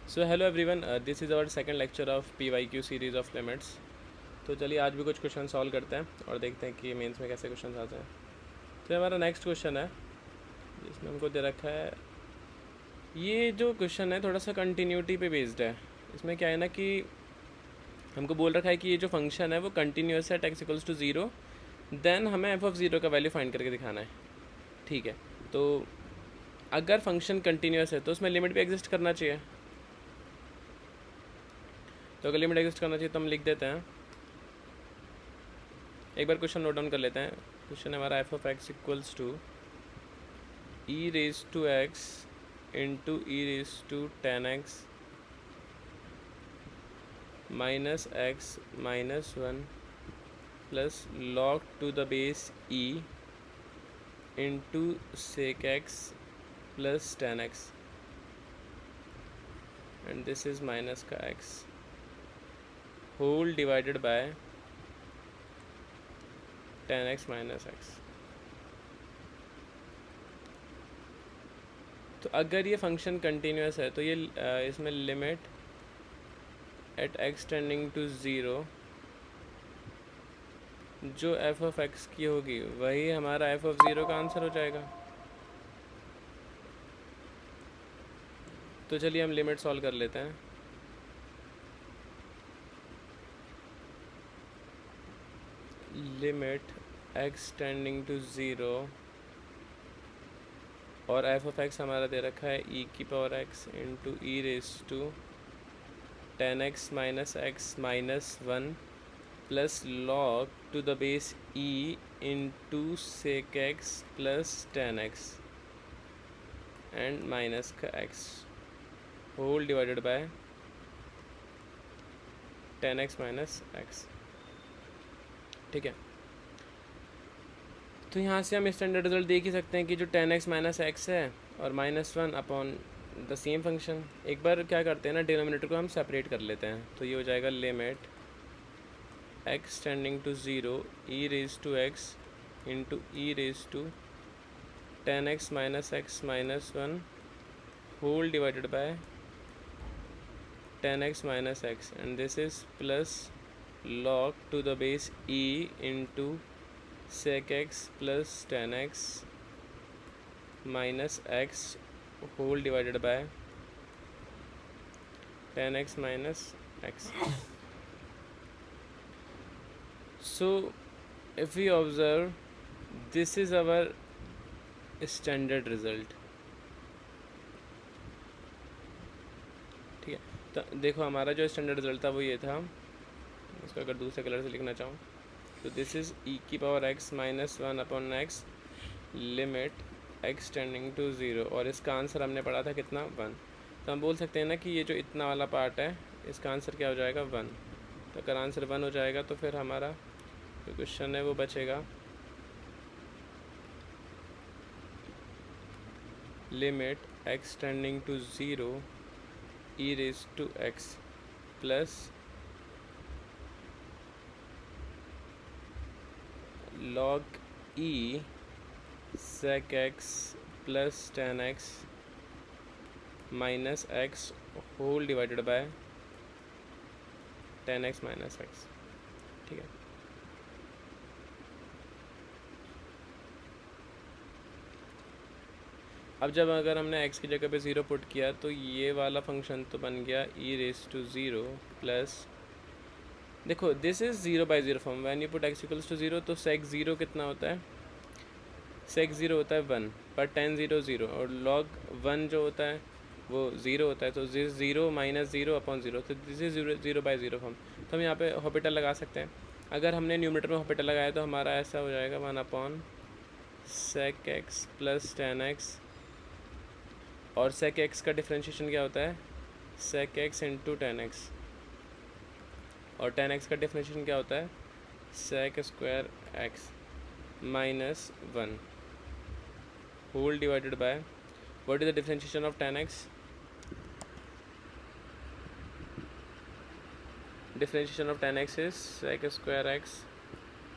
So hello everyone, this is our second lecture of PYQ series of limits. तो चलिए आज भी कुछ क्वेश्चन सॉल्व करते हैं और देखते हैं कि मेंस में कैसे क्वेश्चन आते हैं। तो हमारा नेक्स्ट क्वेश्चन है जिसमें हमको दे रखा है, ये जो क्वेश्चन है थोड़ा सा कंटिन्यूटी पे बेस्ड है। इसमें क्या है ना कि हमको बोल रखा है कि ये जो फंक्शन है वो कंटिन्यूस है x equals to zero, then हमें f ऑफ ज़ीरो का वैल्यू फाइंड करके दिखाना है। ठीक है, तो अगर फंक्शन कंटिन्यूस है तो उसमें लिमिट भी एग्जिस्ट करना चाहिए। तो अगर लिमिट एग्जिस्ट करना चाहिए तो हम लिख देते हैं, एक बार क्वेश्चन नोट डाउन कर लेते हैं। क्वेश्चन है हमारा f of x equals to e raise to x into e raise to ten x minus x minus one plus log to the base e into sec x plus ten x and this is minus का x whole divided by ten x minus x. तो अगर ये function continuous है तो ये इसमें limit at x tending to zero जो f of x की होगी वही हमारा f ऑफ ज़ीरो का आंसर हो जाएगा। तो चलिए हम लिमिट सॉल्व कर लेते हैं। Limit x tending to zero और f ऑफ x हमारा दे रखा है e की power x into e raise to ten x minus one plus log to the base e into sec x plus ten x and minus का x whole divided by ten x minus x. ठीक है, तो यहाँ से हम standard result देख ही सकते हैं कि जो टेन एक्स माइनस एक्स है और minus one upon the same function. एक बार क्या करते हैं ना, डिनोमिनेटर को हम सेपरेट कर लेते हैं। तो ये हो जाएगा limit x tending to zero e raise to x into e raise to ten x minus one whole divided by ten x minus x and this is plus log to the base e into sec x plus tan x minus x whole divided by tan x minus x. So if we observe, this is our standard result. ठीक है, तो देखो हमारा जो standard result था वो ये था। इसको अगर दूसरे कलर से लिखना चाहूँ तो दिस इज़ ई की power x minus one upon x limit x tending to zero, और इसका आंसर हमने पढ़ा था कितना, वन। तो हम बोल सकते हैं ना कि ये जो इतना वाला पार्ट है इसका आंसर क्या हो जाएगा, वन। तो अगर आंसर वन हो जाएगा तो फिर हमारा जो क्वेश्चन है वो बचेगा limit x tending to zero e raise to x plus log e sec x plus tan x minus x whole divided by tan x minus x। ठीक है, अब जब अगर हमने x की जगह पे ज़ीरो पुट किया तो ये वाला फंक्शन तो बन गया e raise to zero plus, देखो this is zero by zero form, when you put x equals to zero तो सेक ज़ीरो कितना होता है, सेक ज़ीरो होता है वन, पर टेन ज़ीरो ज़ीरो, और लॉग वन जो होता है वो ज़ीरो होता है। तो this zero minus zero upon zero, तो this is zero by zero form. तो हम यहाँ पे हॉस्पिटल लगा सकते हैं। अगर हमने न्यूमरेटर में हॉस्पिटल लगाया तो हमारा ऐसा हो जाएगा one upon sec x plus ten x, और सेक एक्स का डिफ्रेंशिएशन क्या होता है, sec x into ten x, और टेन एक्स का डिफ्रेंशिएशन क्या होता है, sec square x minus one whole divided by, what is the differentiation of tan x, differentiation of tan x is sec square x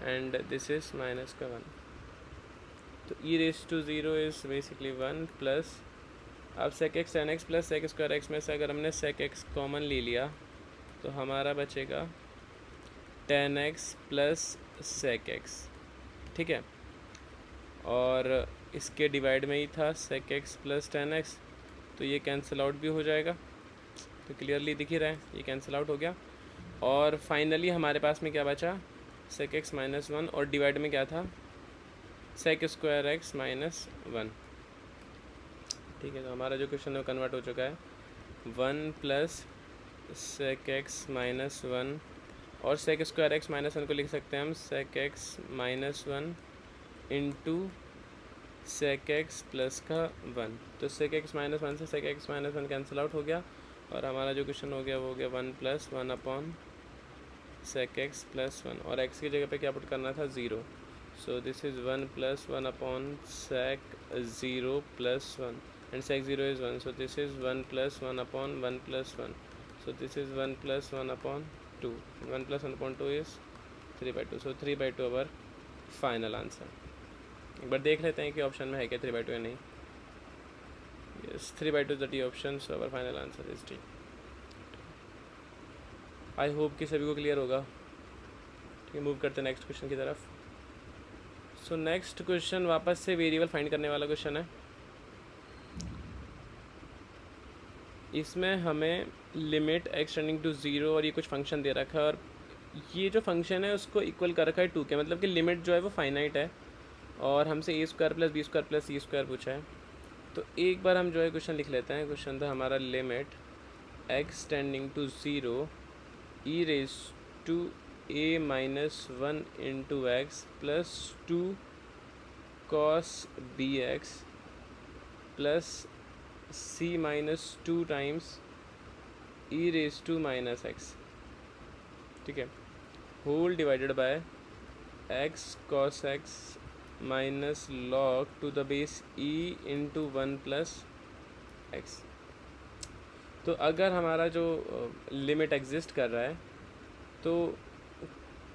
and this is minus का one. तो e raised to zero is basically one plus अब sec x tan x plus sec square x में से अगर हमने sec x common ले लिया तो हमारा बचेगा tan x plus sec x, ठीक है। और इसके डिवाइड में ही था sec x plus tan x, तो ये कैंसिल आउट भी हो जाएगा, तो क्लियरली दिख ही रहा है ये कैंसिल आउट हो गया। और फाइनली हमारे पास में क्या बचा, sec x माइनस 1 और डिवाइड में क्या था sec स्क्वायर x माइनस 1, ठीक है। तो हमारा जो क्वेश्चन है कन्वर्ट हो चुका है 1 प्लस sec x माइनस 1, और sec स्क्वायर x माइनस 1 को लिख सकते हैं हम sec x minus 1 into sec x plus का 1, तो sec x माइनस 1 से sec x minus 1 cancel out हो गया, और हमारा जो क्वेश्चन हो गया वो हो गया 1 plus 1 upon sec x plus 1, और x की जगह पे क्या पुट करना था 0, सो this is 1 plus 1 upon sec 0 plus 1, and sec 0 is 1, so this is 1 plus 1 upon 1 plus 1, so this is 1 plus 1 upon 2, 1 plus 1 upon 2 is 3/2, so 3/2 our final answer। एक बार देख लेते हैं कि ऑप्शन में है क्या 3/2 या नहीं। yes 3/2 is the D option, so our final answer is D। I hope कि सभी को क्लियर होगा। ठीक है, मूव करते हैं नेक्स्ट क्वेश्चन की तरफ। सो नेक्स्ट क्वेश्चन वापस से वेरिएबल फाइंड करने वाला क्वेश्चन है। इसमें हमें लिमिट एक्सटेंडिंग टू 0 और ये कुछ फंक्शन दे रखा है, और ये जो फंक्शन है उसको इक्वल कर रखा है 2 के, मतलब कि लिमिट जो है वो फाइनाइट है, और हमसे a square plus b square plus c square पूछा है। तो एक बार हम जो है क्वेश्चन लिख लेते हैं। क्वेश्चन था हमारा limit x tending to 0 e raise to a minus 1 into x plus 2 cos bx plus c minus 2 times e raise to minus x, ठीक है, whole divided by x cos x minus log to the base e into 1 plus x. तो अगर हमारा जो limit exist कर रहा है, तो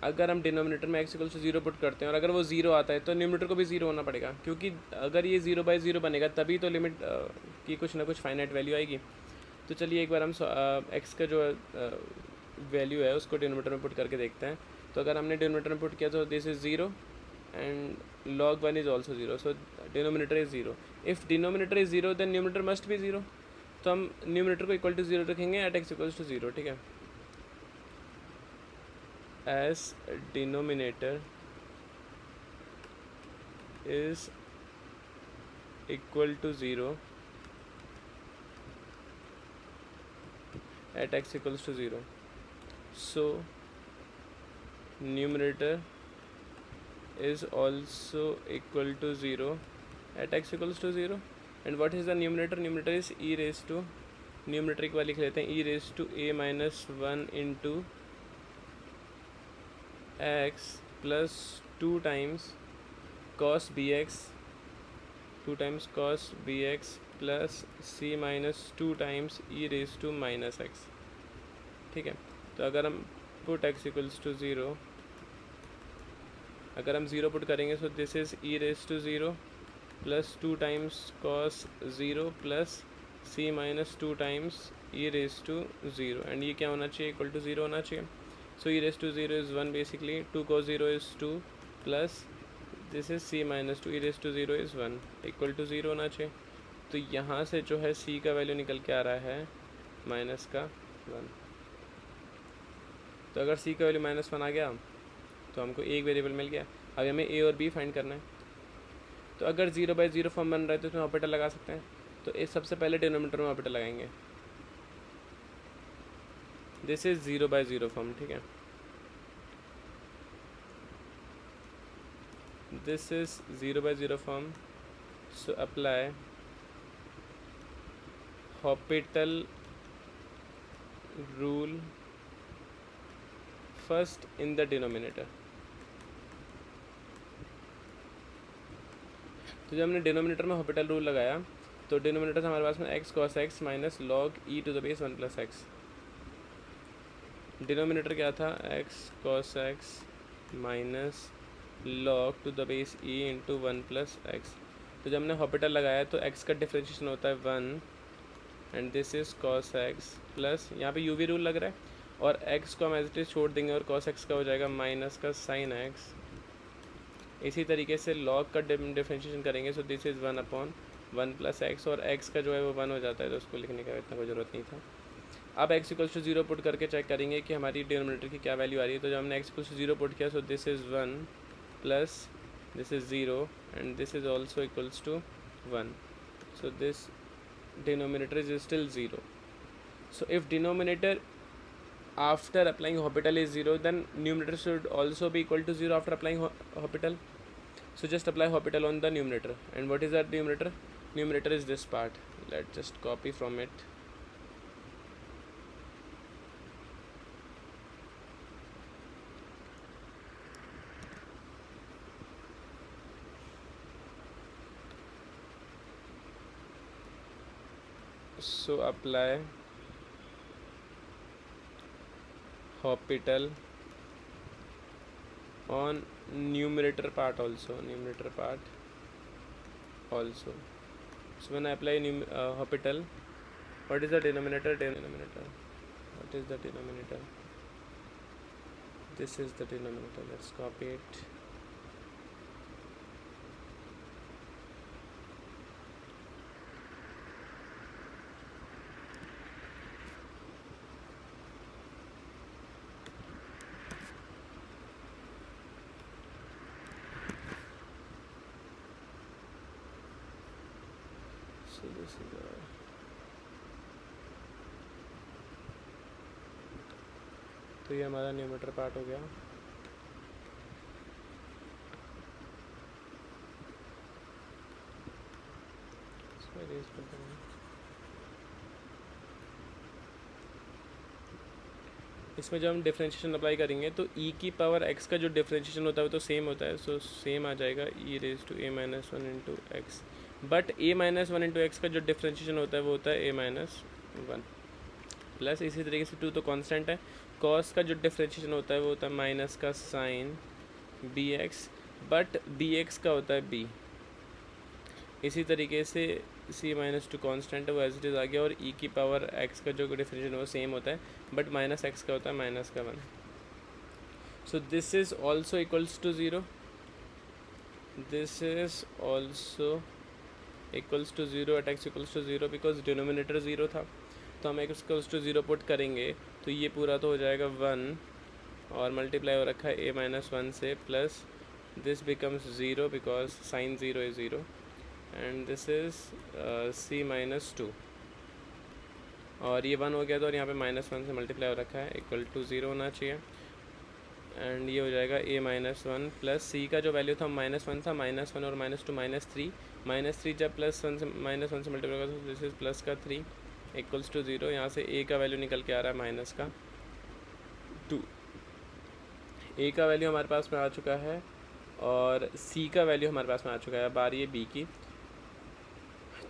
अगर हम डिनोमिनेटर में x इक्वल टू 0 पुट करते हैं और अगर वो 0 आता है तो न्यूमरेटर को भी 0 होना पड़ेगा, क्योंकि अगर ये 0/0 बनेगा तभी तो लिमिट की कुछ ना कुछ फाइनाइट वैल्यू आएगी। तो चलिए एक बार हम x का जो वैल्यू है उसको डिनोमिनेटर में पुट करके देखते हैं। तो अगर हमने डिनोमिनेटर में पुट किया तो this is 0 and log 1 is also 0, so denominator is 0। If denominator is 0 then numerator must be 0, तो हम न्यूमरेटर को इक्वल टू 0 रखेंगे एट x इक्वल्स टू 0, ठीक है। as denominator is equal to 0 at x equals to 0, so numerator is also equal to 0 at x equals to 0, and what is the numerator? Numerator is e raised to, numerator एक बार लिख लेते हैं, e raised to a minus 1 into x plus 2 times cos bx, 2 times cos bx plus c minus 2 times e raised to minus x, ठीक है। तो अगर हम put x equals to 0, अगर हम 0 पुट करेंगे सो this is e raised to 0 plus 2 times cos 0 plus c minus 2 times e raised to 0, and ये क्या होना चाहिए, इक्वल टू 0 होना चाहिए। So e raised to 0 is 1 basically, 2 cos 0 is 2 plus this is c minus 2, e raised to 0 is 1, equal to 0 होना चाहिए। तो यहाँ से जो है c का वैल्यू निकल के आ रहा है माइनस का 1। तो अगर c का वैल्यू -1 आ गया तो हमको एक वेरिएबल मिल गया। अब हमें a और b फाइंड करना है। तो अगर 0/0 फॉर्म बन रहा है तो इसमें ऑपरेटर लगा सकते हैं। तो इस सबसे पहले डिनोमिनेटर में ऑपरेटर लगाएंगे। दिस इज 0/0 फॉर्म, ठीक है। This is 0/0 form, so apply Hôpital rule first in the denominator. तो जब हमने डिनोमिनेटर में हॉपिटल रूल लगाया तो डिनोमिनेटर से हमारे पास में x cos x minus log e to the base 1 plus x. Denominator क्या था, x cos x minus log to the base e into 1 plus x. तो जब हमने हॉपिटल लगाया तो x का डिफ्रेंशिएशन होता है 1 and this is cos x plus यहाँ पे यू वी रूल लग रहा है और x को हम एज इट इज़ छोड़ देंगे और कॉस एक्स का हो जाएगा माइनस का साइन एक्स। इसी तरीके से लॉग का डिफरेंशिएशन करेंगे, सो दिस इज़ 1/1 प्लस एक्स, और x का जो है वो 1 हो जाता है, तो उसको लिखने का इतना कोई ज़रूरत नहीं था। अब x इक्वल्स टू 0 पुट करके चेक करेंगे कि हमारी डिनोमिनेटर की क्या वैल्यू आ रही है। तो जब हमने x इक्वल्स टू 0 पुट किया, so this is 1 plus this is 0 and this is also equals to 1, so दिस denominator is still 0. So if denominator after applying Hopital is 0, then numerator should also be equal to 0 after applying Hopital. So just apply Hopital on the numerator. And what is that numerator? Numerator is this part. Let's just copy from it. So apply Hopital on numerator part also. So when I apply Hopital, what is the denominator? What is the denominator? This is the denominator. Let's copy it. So this is तो ये हमारा numerator part हो गया। इसमें जब हम differentiation apply करेंगे तो e की पावर x का जो डिफरेंशिएशन होता है वो तो सेम होता है, सो सेम आ जाएगा e raise to a minus 1 into x. But a minus 1 into x का जो डिफरेंशिएशन होता है वो होता है a माइनस 1 प्लस, इसी तरीके से 2 तो कांस्टेंट है। कॉस का जो डिफरेंशिएशन होता है वो होता है माइनस का साइन bx, बट bx का होता है b। इसी तरीके से c माइनस 2 कॉन्स्टेंट है, वो एज इट इज़ आ गया, और e की पावर x का जो डिफरेंशिएशन वो सेम होता है, बट माइनस एक्स का होता है माइनस का 1। So this is also equals to 0, this is also equals to 0 at x equals to 0 because denominator 0 था। तो हम x इक्वल्स टू 0 पुट करेंगे तो ये पूरा तो हो जाएगा 1 और मल्टीप्लाई हो रखा है a माइनस 1 से, plus this becomes 0 because sign 0 is 0 and this is c minus 2, और ये 1 हो गया, तो और यहाँ पे माइनस 1 से मल्टीप्लाई हो रखा है, इक्वल टू 0 होना चाहिए, एंड ये हो जाएगा a माइनस 1 प्लस c का जो वैल्यू था माइनस 1 था, माइनस 1 और माइनस 2 माइनस 3 जब प्लस 1 से माइनस 1 से मल्टीप्लाई होगा तो दिस इज़ प्लस का 3 इक्वल्स टू 0। यहाँ से a का वैल्यू निकल के आ रहा है माइनस का 2। a का वैल्यू हमारे पास में आ चुका है और c का वैल्यू हमारे पास में आ चुका है। अब आ रही है b की,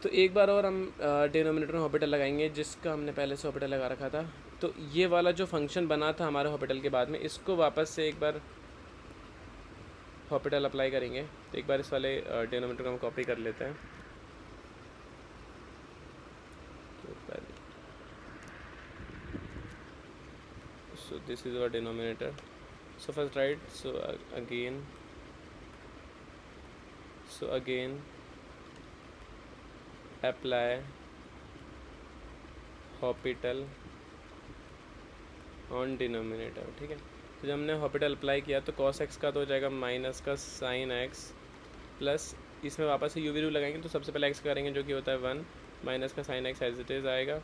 तो एक बार और हम डिनोमिनेटर में हॉपिटल लगाएंगे जिसका हमने पहले से हॉपिटल लगा रखा था। तो ये वाला जो फंक्शन बना था हमारे हॉपिटल के बाद में, इसको वापस से एक बार हॉपिटल अप्लाई करेंगे। तो एक बार इस वाले डिनोमिनेटर को हम कॉपी कर लेते हैं। So this is our denominator. So first right, so again apply L'Hopital on denominator. ठीक है, तो जब हमने हॉपिटल अप्लाई किया तो कॉस एक्स का तो हो जाएगा माइनस का साइन एक्स, प्लस इसमें वापस से यूवी रूल लगाएंगे तो सबसे पहले एक्स करेंगे जो कि होता है 1, माइनस का sine x as it is आएगा,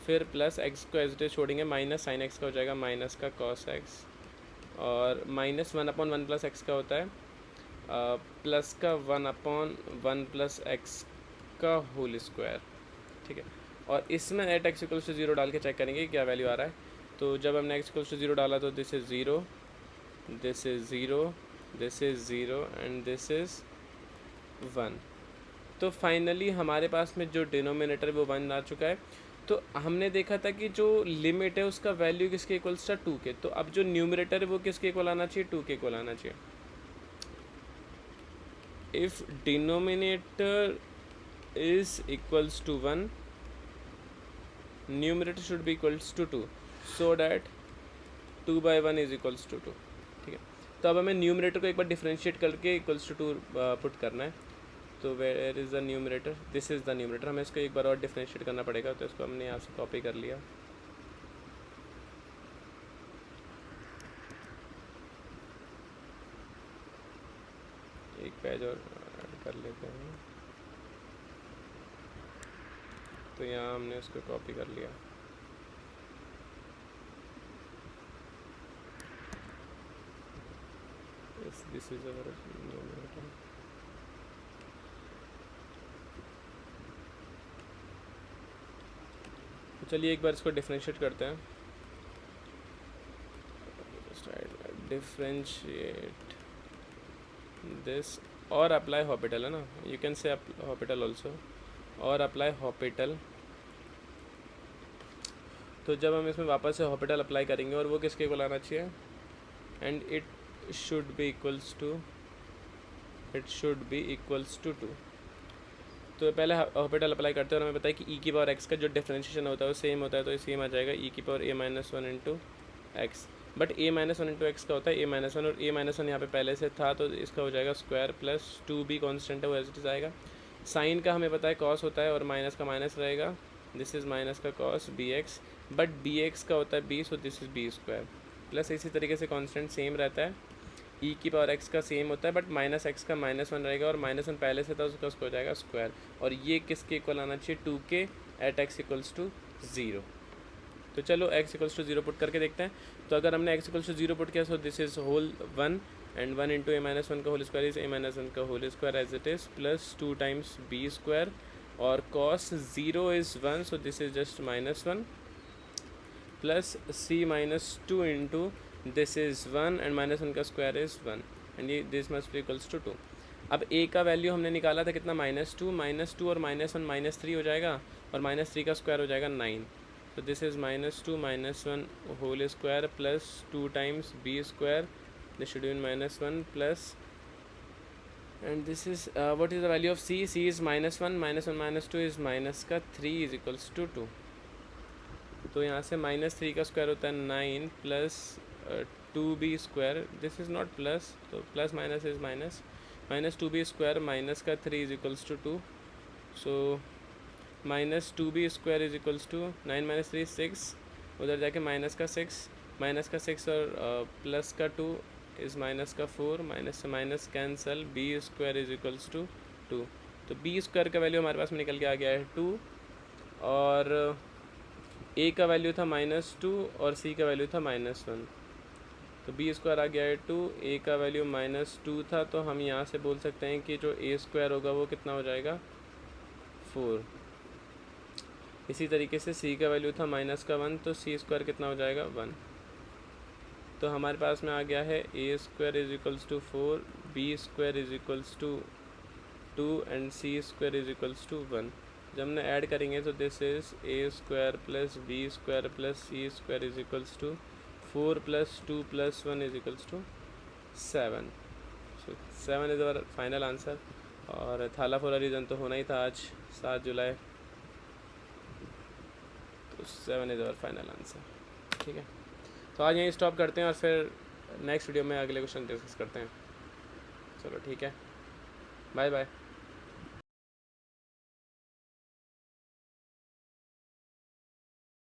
फिर प्लस एक्स को एज इट इज़ छोड़ेंगे, माइनस साइन एक्स का हो जाएगा माइनस का कॉस एक्स, और माइनस 1/1 प्लस एक्स का होता है प्लस का 1/1 प्लस एक्स का होल स्क्वायर। ठीक है, और इसमें एट एक्स इक्वल्स टू 0 डाल के चेक करेंगे क्या वैल्यू आ रहा है। तो जब हमने एक्स इक्वल्स टू 0 डाला तो this is 0, this is 0, this is 0 and this is 1। तो फाइनली हमारे पास में जो डिनोमिनेटर वो 1 आ चुका है। तो हमने देखा था कि जो लिमिट है उसका वैल्यू किसके इक्वल्स था 2 के, तो अब जो न्यूमरेटर है वो किसके इक्वल आना चाहिए, 2 के इक्वल आना चाहिए। If denominator is equals to 1 numerator should be equals to 2 so that 2/1 is equals to 2। ठीक है, तो अब हमें न्यूमरेटर को एक बार डिफ्रेंशिएट करके इक्वल्स टू 2 पुट करना है। तो where is the numerator, this is the numerator. हमें इसको एक बार और डिफ्रेंशिएट करना पड़ेगा, तो इसको हमने यहाँ से कॉपी कर लिया। एक पेज और ऐड कर लेते हैं, तो यहाँ हमने उसको कॉपी कर लिया। This is our numerator. चलिए एक बार इसको डिफ्रेंशिएट करते हैं। डिफ्रेंशिएट दिस और अप्लाई हॉपिटल, है ना, you can say Hôpital also, और अप्लाई हॉपिटल। तो जब हम इसमें वापस से हॉपिटल अप्लाई करेंगे, और वो किसके को लाना चाहिए, and it should be equals to 2। तो पहले हॉपिटल अप्लाई करते हैं और हमें पता है कि ई की पावर एक्स का जो डिफरेंशिएशन होता है वो सेम होता है, तो सेम आ जाएगा ई की power a-1 into x. But a-1 into x का होता है a-1, और a-1 यहाँ पे पहले से था, तो इसका हो जाएगा स्क्वायर प्लस 2b कॉन्स्टेंट है वो एज इट इज आएगा। साइन का हमें पता है कॉस होता है, और माइनस का माइनस रहेगा, दिस इज़ माइनस का कॉस bx, बट bx का होता है b, so this is b square. Plus इसी तरीके से कॉन्स्टेंट सेम रहता है, ई की पावर एक्स का सेम होता है, बट माइनस एक्स का -1 रहेगा, और -1 पहले से था उसका हो जाएगा स्क्वायर। और ये किसके इक्वल आना चाहिए, 2k eight x equals to 0। तो चलो x इक्वल्स टू 0 पुट करके देखते हैं। तो अगर हमने x इक्वल्स टू 0 पुट किया, so this is whole 1, and 1 into a-1 का होल स्क्वायर इज a-1 का whole square as it is, plus 2 times b square, और cos 0 is 1, so this is just -1, plus c -2 into this is 1, and -1 का square is 1, and ये this must be equals to 2। अब a का value हमने निकाला था कितना, -2 और -1 -3 हो जाएगा, और -3 का स्क्वायर हो जाएगा 9। तो this is -2 -1 whole square plus 2 times b square, this should be -1 plus, and this is what is the value of c is -1 -2 is -3 is equals to 2। तो यहाँ से -3 का स्क्वायर होता है 9 plus 2b square, this is not plus, तो plus minus is minus, -2b square minus का 3 is equals to 2, so -2b square is equals to 9 - 3 6, उधर जाके माइनस का 6 और प्लस का 2 इज़ माइनस का 4, माइनस से minus cancel, b square is equals to 2। तो b स्क्वायर का वैल्यू हमारे पास में निकल के आ गया है 2, और a का वैल्यू था -2 और c का वैल्यू था -1, तो b स्क्वायर आ गया है 2, a का वैल्यू -2 था, तो हम यहाँ से बोल सकते हैं कि जो a स्क्वायर होगा वो कितना हो जाएगा 4। इसी तरीके से c का वैल्यू था -1, तो c स्क्वायर कितना हो जाएगा 1। तो हमारे पास में आ गया है a square is equals to 4, b square is equals to 2, and c square is equals to 1। जब हमने ऐड करेंगे तो this is a square plus b square plus c square is equals to 4 + 2 + 1 is equals to 7। So 7 is our final answer. और थाला फोला reason तो होना ही था आज 7 जुलाई, तो 7 इज़ अवर फाइनल आंसर। ठीक है, तो आज यहीं स्टॉप करते हैं और फिर नेक्स्ट वीडियो में अगले क्वेश्चन डिस्कस करते हैं। चलो ठीक है, बाय बाय।